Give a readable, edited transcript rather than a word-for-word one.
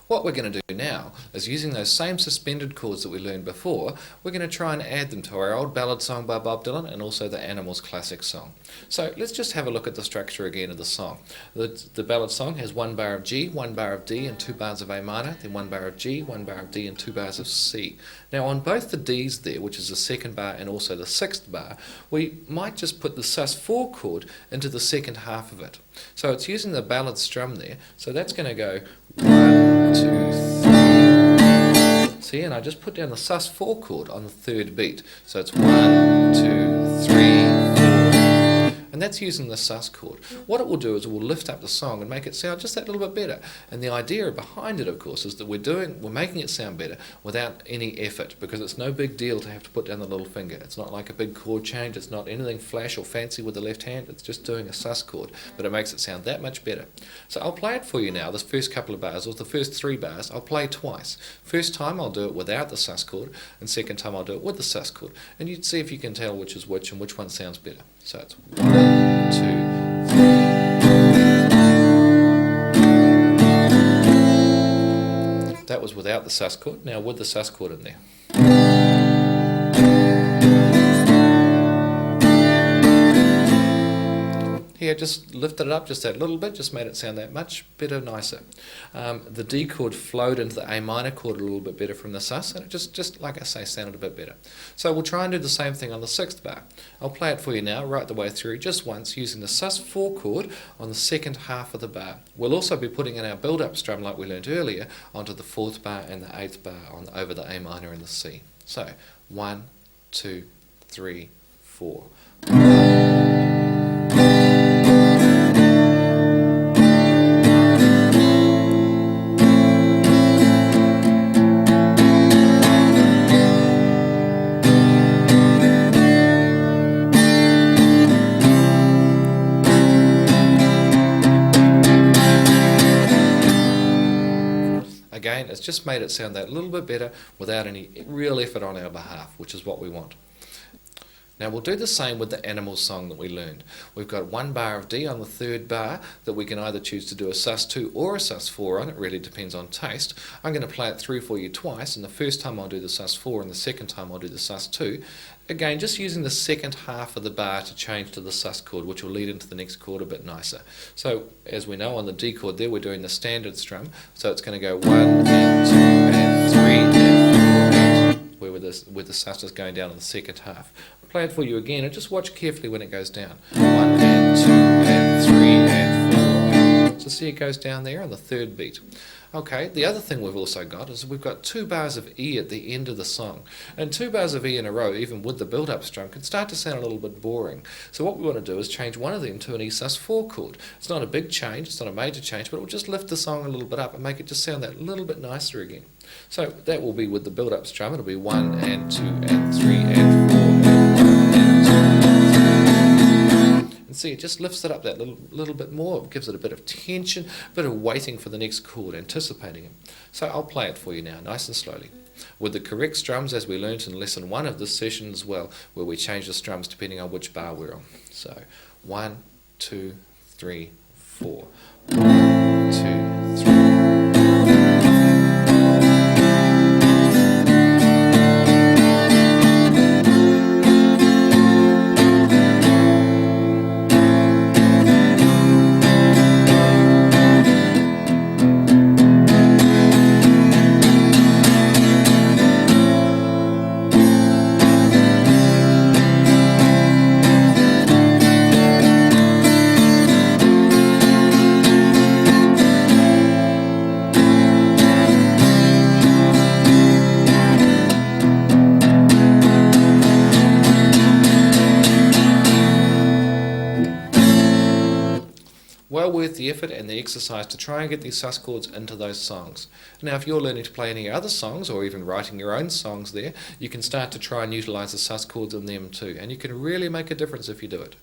What we're going to do now is, using those same suspended chords that we learned before, we're going to try and add them to our old ballad song by Bob Dylan and also the Animals classic song. So let's just have a look at the structure again of the song. The ballad song has 1 bar of G, 1 bar of D and 2 bars of A minor, then 1 bar of G, 1 bar of D and 2 bars of C. Now on both the Ds there, which is the second bar and also the sixth bar, we might just put the sus4 chord into the second half of it. So it's using the ballad strum there, so that's going to go 1, 2, 3. See, and I just put down the sus4 chord on the third beat. So it's 1, 2, 3, 4. And that's using the sus chord. What it will do is it will lift up the song and make it sound just that little bit better. And the idea behind it, of course, is that we're making it sound better without any effort, because it's no big deal to have to put down the little finger. It's not like a big chord change. It's not anything flash or fancy with the left hand. It's just doing a sus chord, but it makes it sound that much better. So I'll play it for you now. This first couple of bars, or the first 3 bars, I'll play twice. First time I'll do it without the sus chord, and second time I'll do it with the sus chord. And you'd see if you can tell which is which and which one sounds better. So it's 1, 2, 3. That was without the sus chord. Now with the sus chord in there. Here, just lifted it up just that little bit, just made it sound that much better, nicer. The D chord flowed into the A minor chord a little bit better from the sus, and it just like I say, sounded a bit better. So we'll try and do the same thing on the sixth bar. I'll play it for you now, right the way through, just once, using the sus4 chord on the second half of the bar. We'll also be putting in our build-up strum, like we learned earlier, onto the 4th bar and the 8th bar over the A minor and the C. So 1, 2, 3, 4. Again, it's just made it sound that little bit better without any real effort on our behalf, which is what we want. Now we'll do the same with the Animals song that we learned. We've got 1 bar of D on the 3rd bar that we can either choose to do a sus2 or a sus4 on. It really depends on taste. I'm going to play it through for you twice, and the first time I'll do the sus4 and the second time I'll do the sus2. Again, just using the second half of the bar to change to the sus chord, which will lead into the next chord a bit nicer. So, as we know, on the D chord there, we're doing the standard strum. So it's going to go 1 and 2 and 3 and 4 and where the sus is going down in the second half. I'll play it for you again, and just watch carefully when it goes down. 1 and 2 and 3 and 4 and... So see, it goes down there on the 3rd beat. Okay, the other thing we've also got is we've got 2 bars of E at the end of the song. And 2 bars of E in a row, even with the build-up strum, can start to sound a little bit boring. So what we want to do is change one of them to an E sus4 chord. It's not a big change, it's not a major change, but it will just lift the song a little bit up and make it just sound that little bit nicer again. So that will be with the build-up strum. It'll be 1 and 2 and 3 and 4 and 1 and 2 and 3. And see, it just lifts it up that little bit more. It gives it a bit of tension, a bit of waiting for the next chord, anticipating it. So I'll play it for you now, nice and slowly, with the correct strums as we learnt in lesson 1 of this session as well, where we change the strums depending on which bar we're on. So 1, 2, 3, 4. 1, 2, 3. Well worth the effort and the exercise to try and get these sus chords into those songs. Now if you're learning to play any other songs, or even writing your own songs there, you can start to try and utilise the sus chords in them too, and you can really make a difference if you do it.